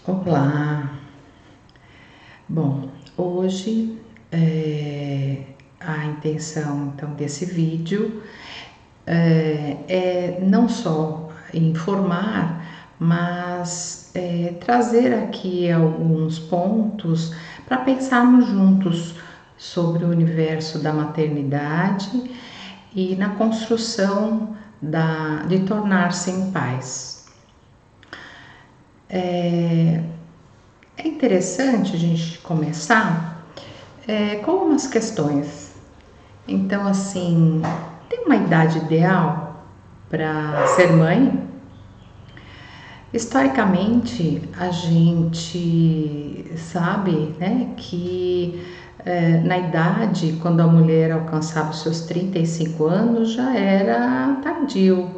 Olá! Bom, hoje a intenção então desse vídeo é não só informar, mas trazer aqui alguns pontos para pensarmos juntos sobre o universo da maternidade e na construção de tornar-se em paz. É interessante a gente começar com algumas questões. Então, assim, tem uma idade ideal para ser mãe? Historicamente, a gente sabe, né, que na idade, quando a mulher alcançava os seus 35 anos, já era tardio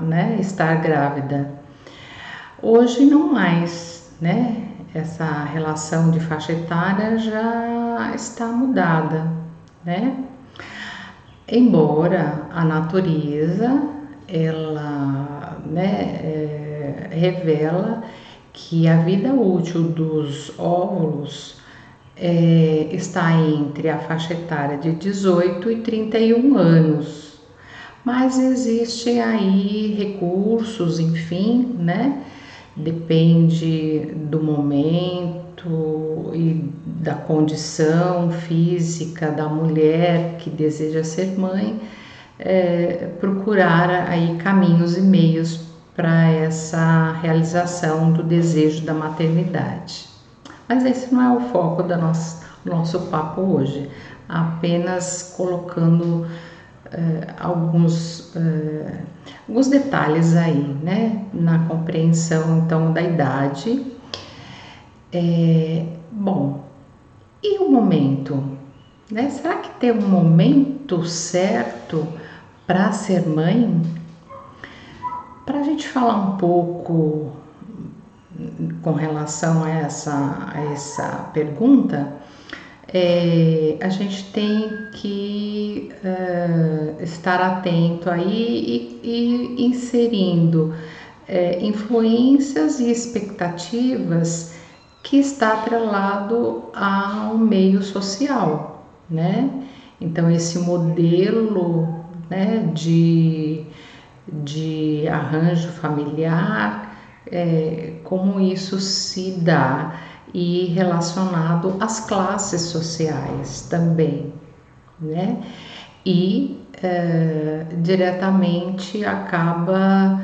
né, estar grávida. Hoje não mais, né? Essa relação de faixa etária já está mudada, né? Embora a natureza ela, né, revela que a vida útil dos óvulos está entre a faixa etária de 18 e 31 anos. Mas existem aí recursos, enfim, né? Depende do momento e da condição física da mulher que deseja ser mãe, procurar aí caminhos e meios para essa realização do desejo da maternidade. Mas esse não é o foco do nosso papo hoje, apenas colocando alguns detalhes aí, né, na compreensão então da idade. Bom, e o momento, né? Será que tem um momento certo para ser mãe? Para a gente falar um pouco com relação a essa pergunta, a gente tem que estar atento aí e inserindo influências e expectativas que está atrelado ao meio social, né? Então esse modelo, né, de arranjo familiar, como isso se dá e relacionado às classes sociais também, né? E diretamente acaba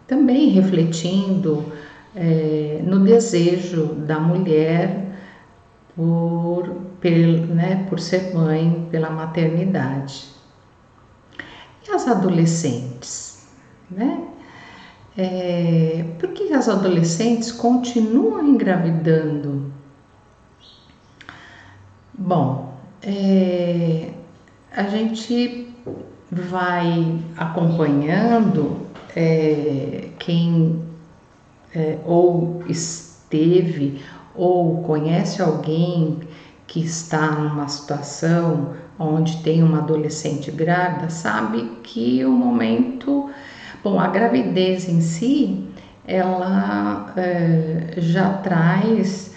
também refletindo no desejo da mulher por ser mãe, pela maternidade. E as adolescentes, né? Por que as adolescentes continuam engravidando? Bom, a gente vai acompanhando quem ou esteve ou conhece alguém que está numa situação onde tem uma adolescente grávida, sabe que o momento... Bom, a gravidez em si, ela já traz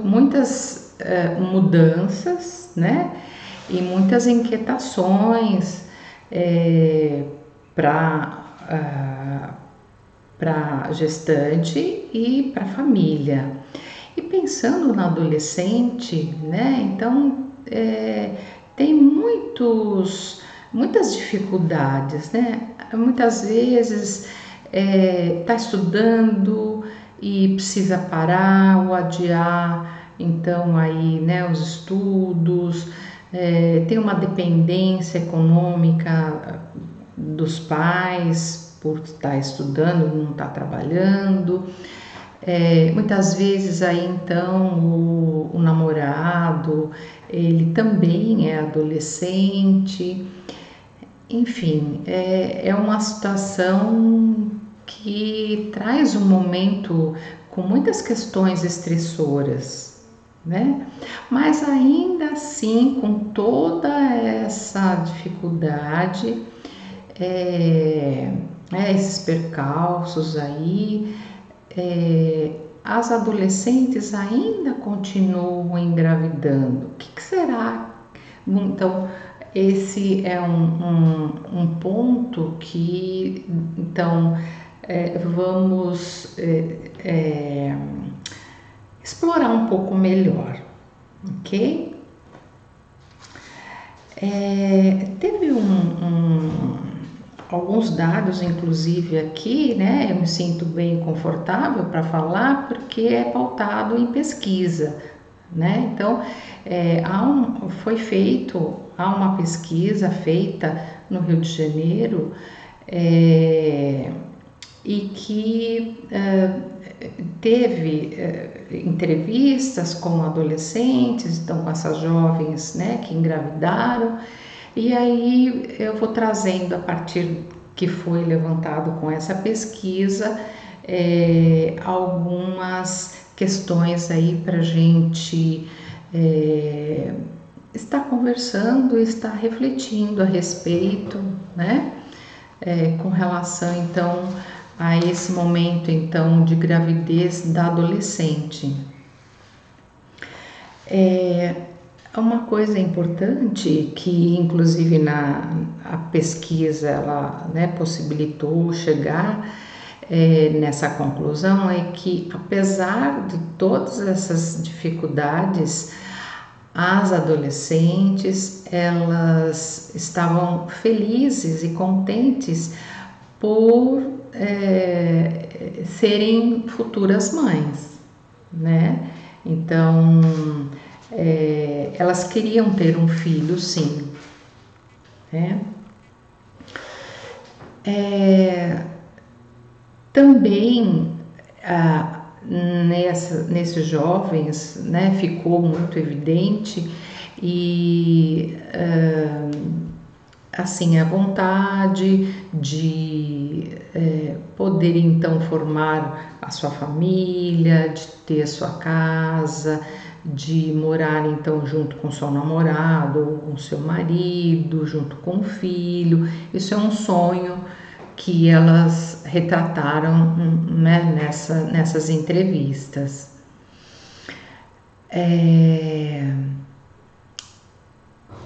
muitas mudanças, né? E muitas inquietações para a gestante e para a família. E pensando na adolescente, né? Então, tem muitas dificuldades, né? Muitas vezes está estudando e precisa parar ou adiar, então aí, né, os estudos, tem uma dependência econômica dos pais por estar estudando, não estar trabalhando. Muitas vezes aí então o namorado, ele também é adolescente. Enfim, é uma situação que traz um momento com muitas questões estressoras, né? Mas ainda assim, com toda essa dificuldade, esses percalços aí, as adolescentes ainda continuam engravidando. O que será? Então, esse é um ponto que, então, vamos explorar um pouco melhor, ok? Teve alguns dados, inclusive aqui, né? Eu me sinto bem confortável para falar porque é pautado em pesquisa, né? Então, há uma pesquisa feita no Rio de Janeiro e que teve entrevistas com adolescentes, então com essas jovens, né, que engravidaram, e aí eu vou trazendo a partir que foi levantado com essa pesquisa algumas questões aí para a gente estar conversando, estar refletindo a respeito, né, com relação então a esse momento então de gravidez da adolescente. Uma coisa importante que inclusive a pesquisa ela, né, possibilitou chegar nessa conclusão é que apesar de todas essas dificuldades, as adolescentes elas estavam felizes e contentes por serem futuras mães, né? Então, elas queriam ter um filho, sim, né? Também, nesses jovens, né, ficou muito evidente e assim a vontade de poder então formar a sua família, de ter a sua casa, de morar então junto com seu namorado ou com seu marido, junto com o filho. Isso é um sonho que elas retrataram, né, nessas entrevistas.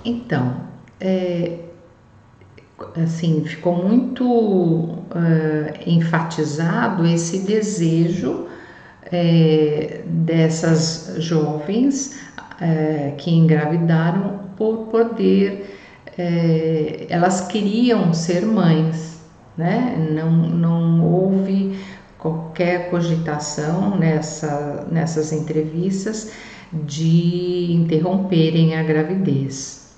Então, assim, ficou muito enfatizado esse desejo dessas jovens que engravidaram por poder, elas queriam ser mães, né? Não houve qualquer cogitação nessas entrevistas de interromperem a gravidez.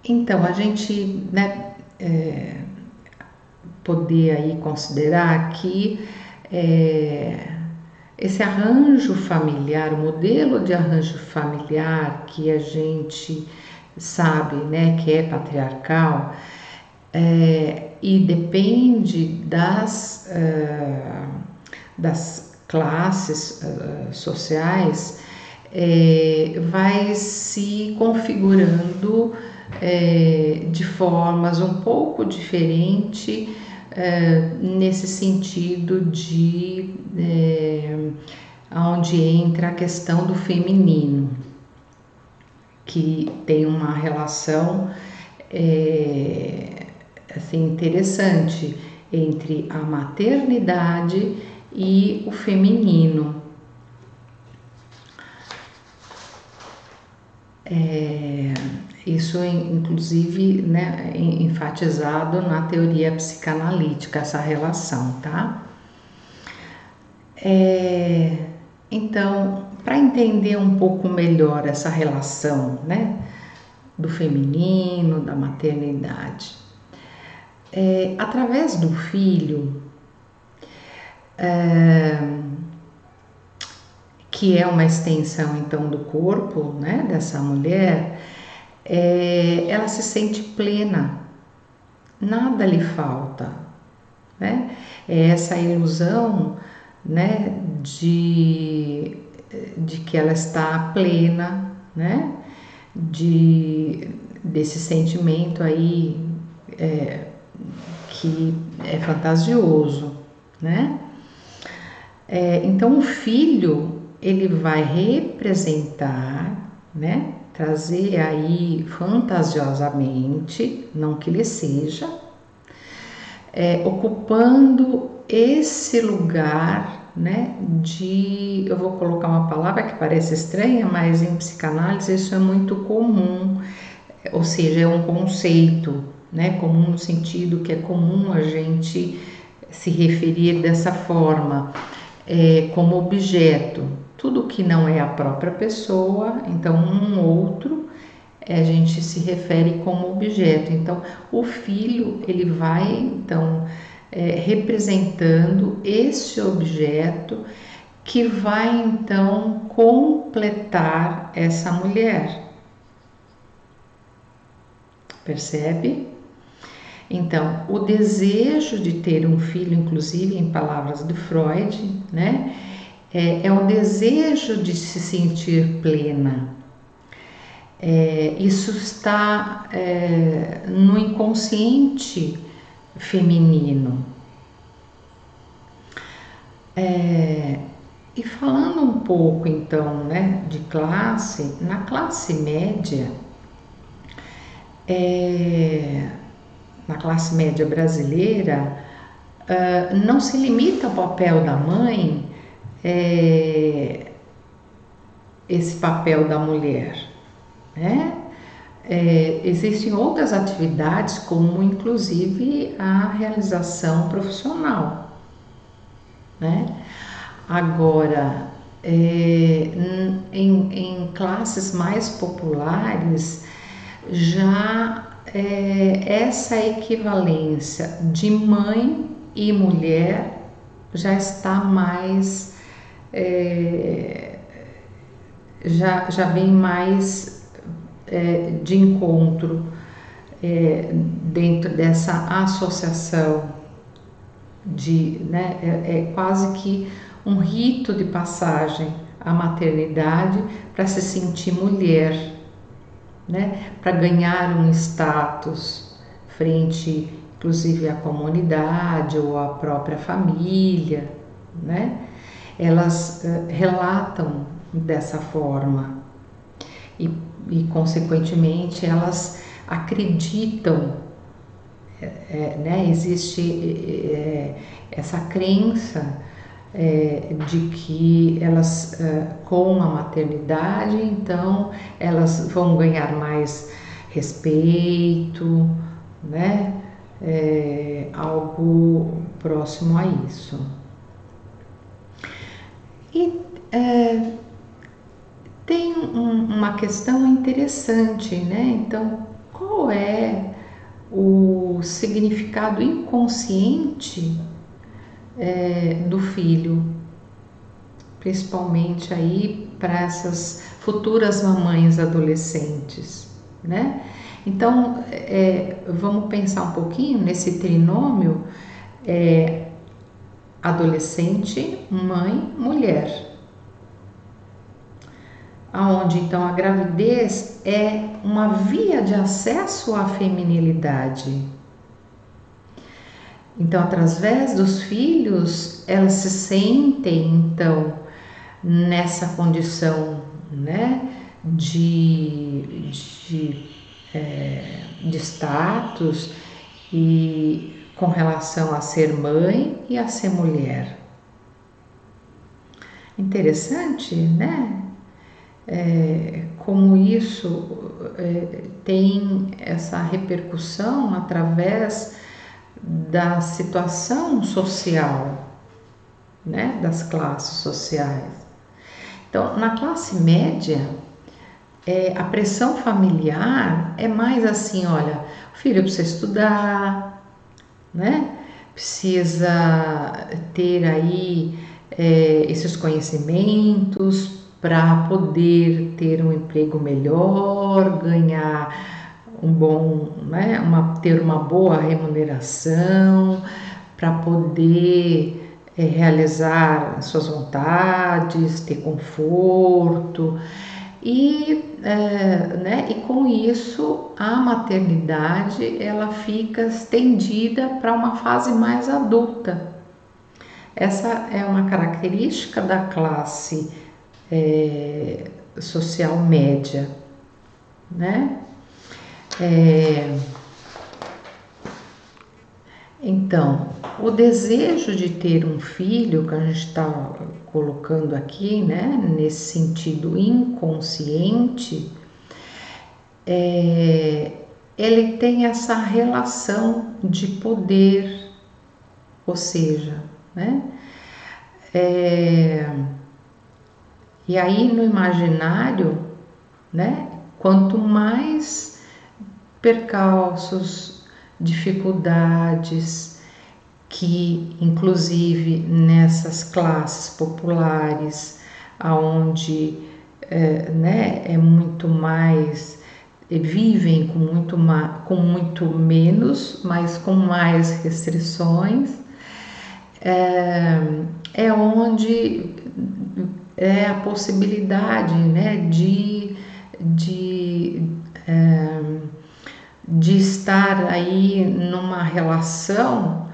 Então, a gente, né, poder aí considerar que esse arranjo familiar, o modelo de arranjo familiar que a gente sabe, né, que é patriarcal, e depende das classes sociais, vai se configurando de formas um pouco diferentes nesse sentido de onde entra a questão do feminino, que tem uma relação assim, interessante entre a maternidade e o feminino. Isso, inclusive, né, enfatizado na teoria psicanalítica, essa relação, tá? Então, para entender um pouco melhor essa relação, né, do feminino, da maternidade, através do filho, que é uma extensão então do corpo, né, dessa mulher, ela se sente plena, nada lhe falta, né? É essa ilusão, né, de que ela está plena, né, desse sentimento aí que é fantasioso, né? Então o filho ele vai representar, né? Trazer aí fantasiosamente, não que ele seja, ocupando esse lugar, né? Eu vou colocar uma palavra que parece estranha, mas em psicanálise isso é muito comum, ou seja, é um conceito, né? Comum no sentido que é comum a gente se referir dessa forma, como objeto. Tudo que não é a própria pessoa, então um outro, a gente se refere como objeto. Então, o filho ele vai então representando esse objeto que vai então completar essa mulher. Percebe? Então, o desejo de ter um filho, inclusive em palavras de Freud, né, é o desejo de se sentir plena. Isso está no inconsciente feminino. E falando um pouco então, né, de classe, na classe média, na classe média brasileira, não se limita ao papel da mãe, esse papel da mulher, né? Existem outras atividades, como inclusive a realização profissional, né? Agora, em classes mais populares, já essa equivalência de mãe e mulher já está mais, já vem mais de encontro dentro dessa associação né, é quase que um rito de passagem à maternidade para se sentir mulher, né, para ganhar um status frente, inclusive à comunidade ou à própria família, né? Elas relatam dessa forma e consequentemente elas acreditam, né? Existe essa crença de que elas, com a maternidade, então elas vão ganhar mais respeito, né? Algo próximo a isso. E tem uma questão interessante, né? Então, qual é o significado inconsciente do filho, principalmente aí para essas futuras mamães adolescentes, né? Então, vamos pensar um pouquinho nesse trinômio adolescente, mãe, mulher, aonde então a gravidez é uma via de acesso à feminilidade. Então, através dos filhos, elas se sentem então nessa condição, né, de status e com relação a ser mãe e a ser mulher. Interessante, né? Como isso tem essa repercussão através da situação social, né? Das classes sociais. Então, na classe média, a pressão familiar é mais assim, olha, o filho precisa estudar, né? Precisa ter aí esses conhecimentos para poder ter um emprego melhor, ganhar um bom, né? Ter uma boa remuneração, para poder realizar suas vontades, ter conforto. E com isso a maternidade ela fica estendida para uma fase mais adulta. Essa é uma característica da classe social média, né? Então, o desejo de ter um filho, que a gente está colocando aqui, né, nesse sentido inconsciente, ele tem essa relação de poder, ou seja, né? E aí no imaginário, né? Quanto mais percalços, dificuldades, que inclusive nessas classes populares, aonde é muito mais, vivem com muito menos, mas com mais restrições, onde é a possibilidade, né, de estar aí numa relação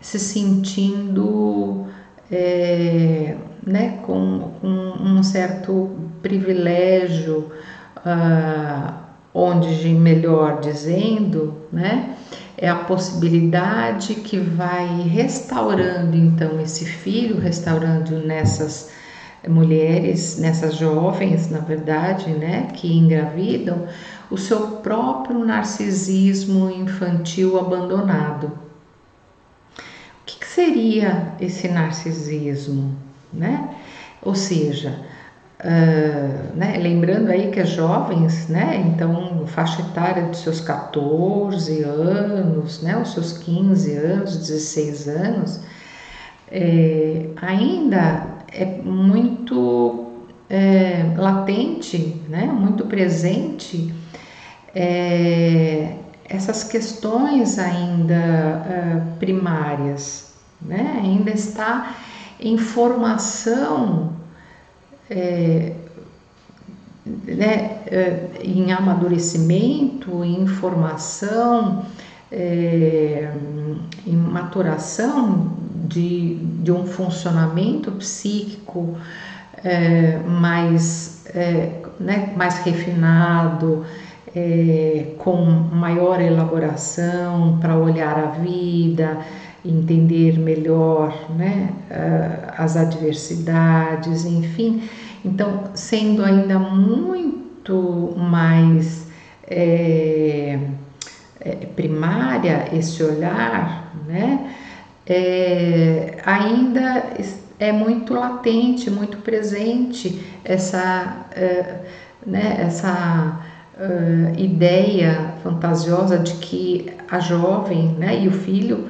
se sentindo né, com um certo privilégio, onde, melhor dizendo, né, é a possibilidade que vai restaurando então esse filho, restaurando nessas mulheres, nessas jovens, na verdade, né, que engravidam, o seu próprio narcisismo infantil abandonado. O que seria esse narcisismo, né? Ou seja, né, lembrando aí que as jovens, né, então faixa etária dos seus 14 anos, né, os seus 15 anos, 16 anos, ainda é muito latente, né, muito presente essas questões ainda primárias, né, ainda está em formação, né, em amadurecimento, em formação, em maturação de um funcionamento psíquico mais, né, mais refinado, com maior elaboração para olhar a vida, entender melhor, né, as adversidades, enfim. Então, sendo ainda muito mais primária esse olhar, né, ainda é muito latente, muito presente essa, né, essa ideia fantasiosa de que a jovem, né, e o filho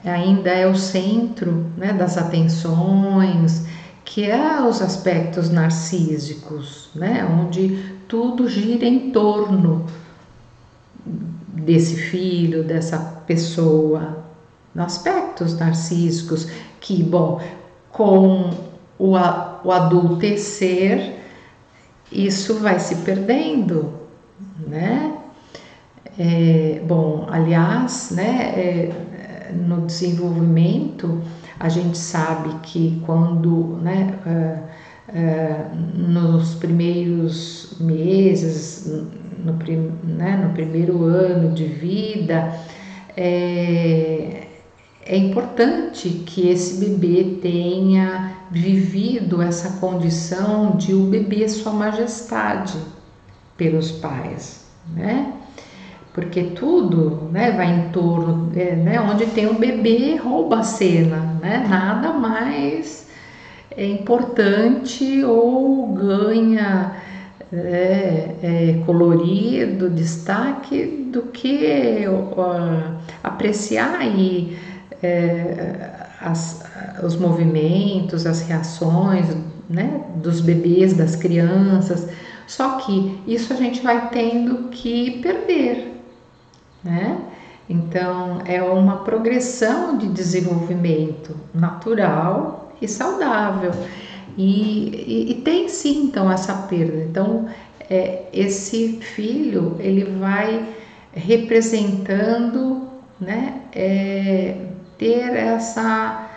ainda é o centro, né, das atenções, que é os aspectos narcísicos, né, onde tudo gira em torno desse filho, dessa pessoa, aspectos narcísicos que, bom, com o adultecer, isso vai se perdendo, né? Bom, aliás, né, no desenvolvimento, a gente sabe que quando, né, nos primeiros meses, no primeiro ano de vida, é importante que esse bebê tenha vivido essa condição de o bebê Sua Majestade pelos pais, né? Porque tudo, né, vai em torno, né, onde tem um bebê rouba a cena, né? Nada mais importante ou ganha colorido, destaque, do que apreciar aí os movimentos, as reações, né, dos bebês, das crianças. Só que isso a gente vai tendo que perder, né? Então é uma progressão de desenvolvimento natural e saudável. E tem sim, então, essa perda. Então, esse filho ele vai representando, né, ter essa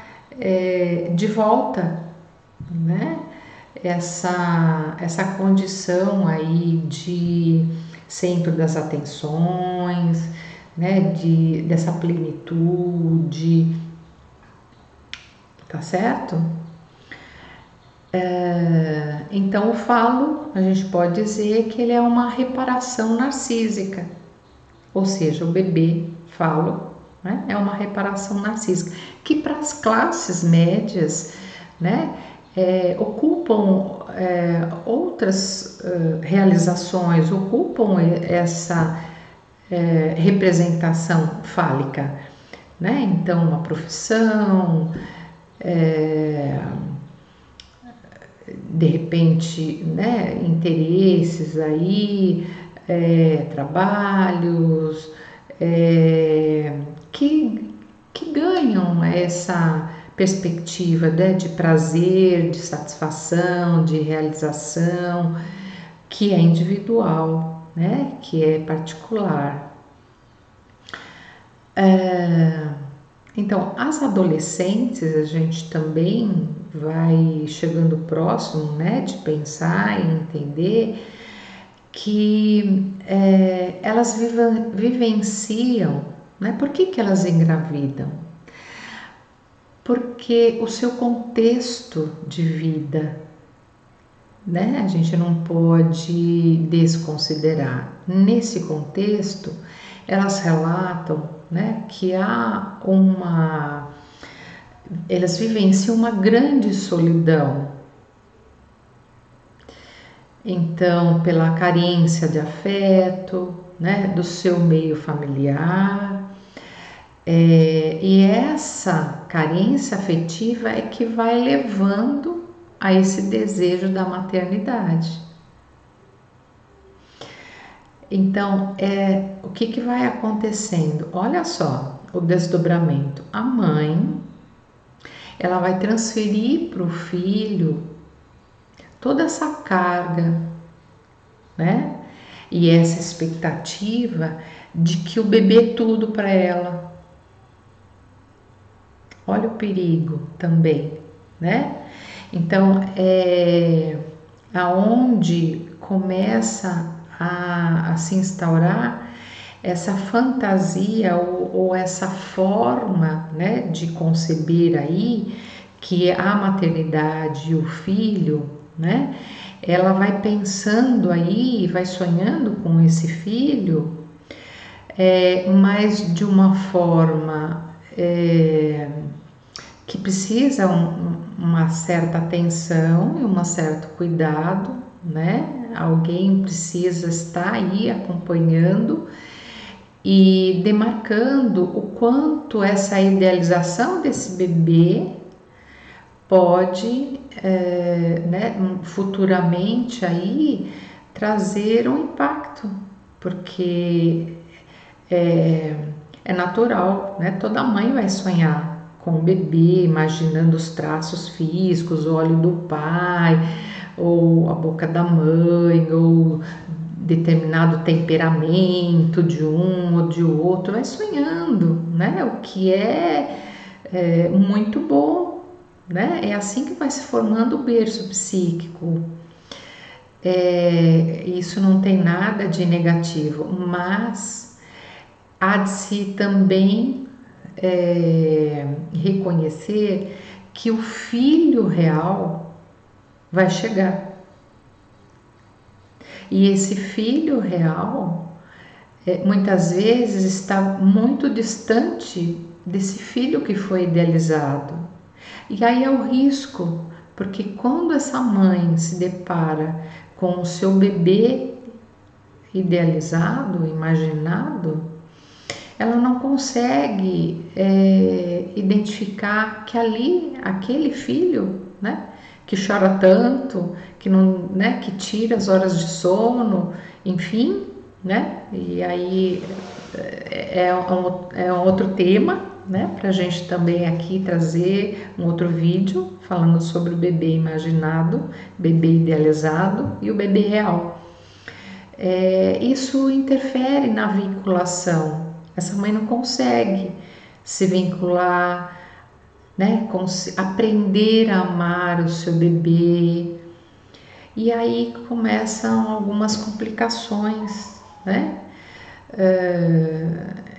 de volta, né, essa condição aí de centro das atenções, né, dessa plenitude, tá certo? Então o falo, a gente pode dizer que ele é uma reparação narcísica, ou seja, o bebê falo, né, é uma reparação narcísica, que para as classes médias, né, ocupam outras realizações, ocupam essa representação fálica, né? Então, uma profissão, de repente, né, interesses aí, trabalhos que ganham essa perspectiva, né, de prazer, de satisfação, de realização, que é individual, né, que é particular. Então, as adolescentes, a gente também vai chegando próximo, né, de pensar e entender que elas vivenciam, né? Por que elas engravidam? Porque o seu contexto de vida, né, a gente não pode desconsiderar. Nesse contexto, elas relatam, né, que elas vivenciam uma grande solidão. Então, pela carência de afeto, né, do seu meio familiar, e essa carência afetiva é que vai levando a esse desejo da maternidade. Então, o que vai acontecendo? Olha só o desdobramento. A mãe, ela vai transferir para o filho toda essa carga, né? E essa expectativa de que o bebê é tudo para ela. Olha o perigo também, né? Então, aonde começa a se instaurar essa fantasia ou essa forma, né, de conceber aí que a maternidade e o filho, né, ela vai pensando aí, vai sonhando com esse filho, mas de uma forma que precisa uma certa atenção e um certo cuidado, né? Alguém precisa estar aí acompanhando e demarcando o quanto essa idealização desse bebê pode, né, futuramente aí trazer um impacto, porque é natural, né? Toda mãe vai sonhar com o bebê, imaginando os traços físicos, o olho do pai, ou a boca da mãe, ou determinado temperamento de um ou de outro, vai sonhando, né? O que é muito bom, né? É assim que vai se formando o berço psíquico. Isso não tem nada de negativo, mas há de se também reconhecer que o filho real vai chegar. E esse filho real, muitas vezes, está muito distante desse filho que foi idealizado. E aí é o risco, porque quando essa mãe se depara com o seu bebê idealizado, imaginado, ela não consegue identificar que ali, aquele filho, né, que chora tanto, que não, né, que tira as horas de sono, enfim, né? E aí é um outro tema, né, para a gente também aqui trazer um outro vídeo falando sobre o bebê imaginado, bebê idealizado e o bebê real. isso interfere na vinculação. Essa mãe não consegue se vincular, né? Aprender a amar o seu bebê. E aí começam algumas complicações, né?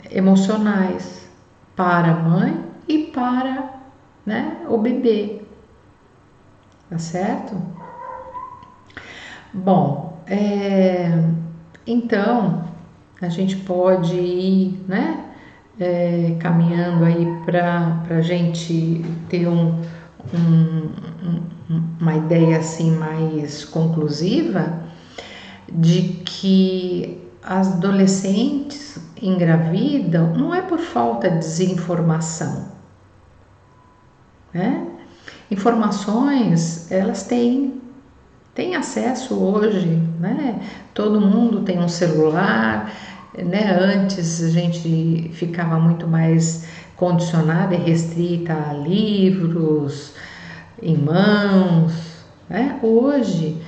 Emocionais para a mãe e para, né, o bebê, tá certo? Bom, então a gente pode ir, né, caminhando aí para a gente ter uma ideia assim mais conclusiva de que as adolescentes engravidam não é por falta de desinformação, né? Informações elas têm acesso hoje, né? Todo mundo tem um celular, né? Antes a gente ficava muito mais condicionada e restrita a livros em mãos, né? Hoje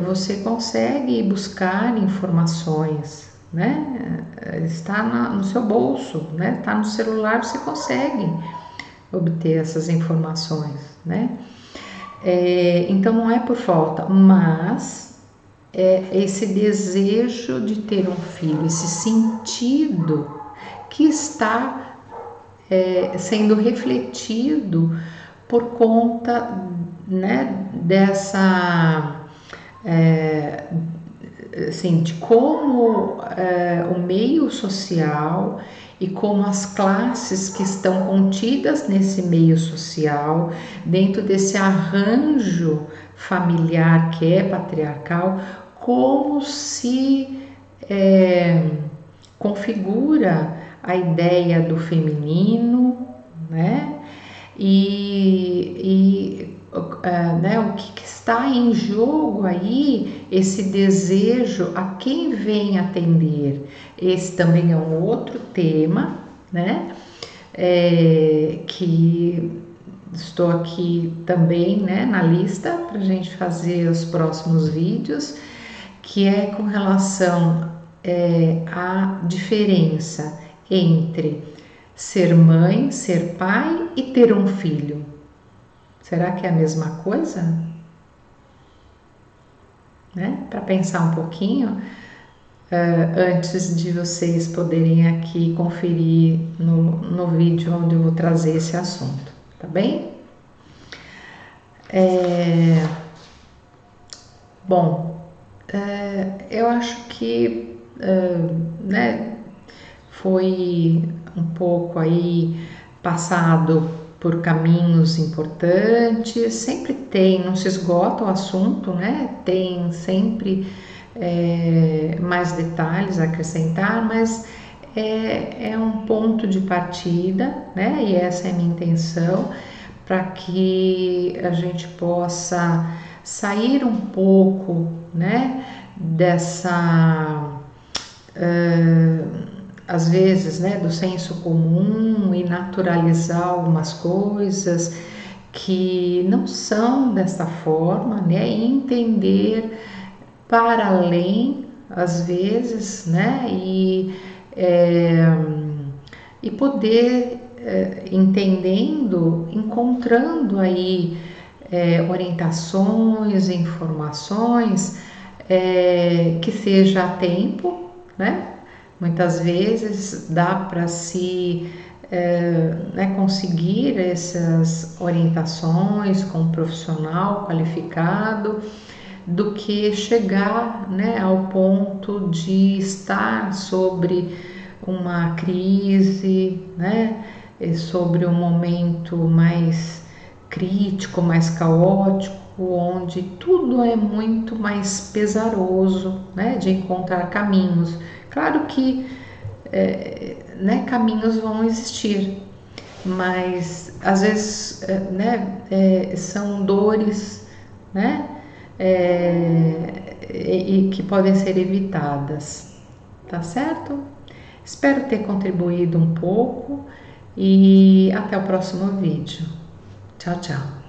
você consegue buscar informações, né? Está no seu bolso, né? Está no celular, você consegue obter essas informações, né? Então não é por falta, mas é esse desejo de ter um filho, esse sentido que está sendo refletido por conta, né, dessa assim, de como o meio social e como as classes que estão contidas nesse meio social, dentro desse arranjo familiar que é patriarcal, como se configura a ideia do feminino, né? Né, o que está em jogo aí, esse desejo a quem vem atender. Esse também é um outro tema, né? Que estou aqui também, né, na lista para a gente fazer os próximos vídeos, que é com relação à diferença entre ser mãe, ser pai e ter um filho. Será que é a mesma coisa? Né? Para pensar um pouquinho antes de vocês poderem aqui conferir no vídeo onde eu vou trazer esse assunto, tá bem? Bom, eu acho que né, foi um pouco aí passado por caminhos importantes, sempre tem, não se esgota o assunto, né? Tem sempre mais detalhes a acrescentar, mas é um ponto de partida, né? E essa é a minha intenção, para que a gente possa sair um pouco, né? Dessa às vezes, né, do senso comum e naturalizar algumas coisas que não são dessa forma, né, e entender para além, às vezes, né, e poder, entendendo, encontrando aí orientações, informações que seja a tempo, né? Muitas vezes dá para se né, conseguir essas orientações com um profissional qualificado, do que chegar, né, ao ponto de estar sobre uma crise, né, sobre um momento mais crítico, mais caótico, onde tudo é muito mais pesaroso, né, de encontrar caminhos. Claro que né, caminhos vão existir, mas às vezes né, são dores, né, e que podem ser evitadas, tá certo? Espero ter contribuído um pouco e até o próximo vídeo. Tchau, tchau.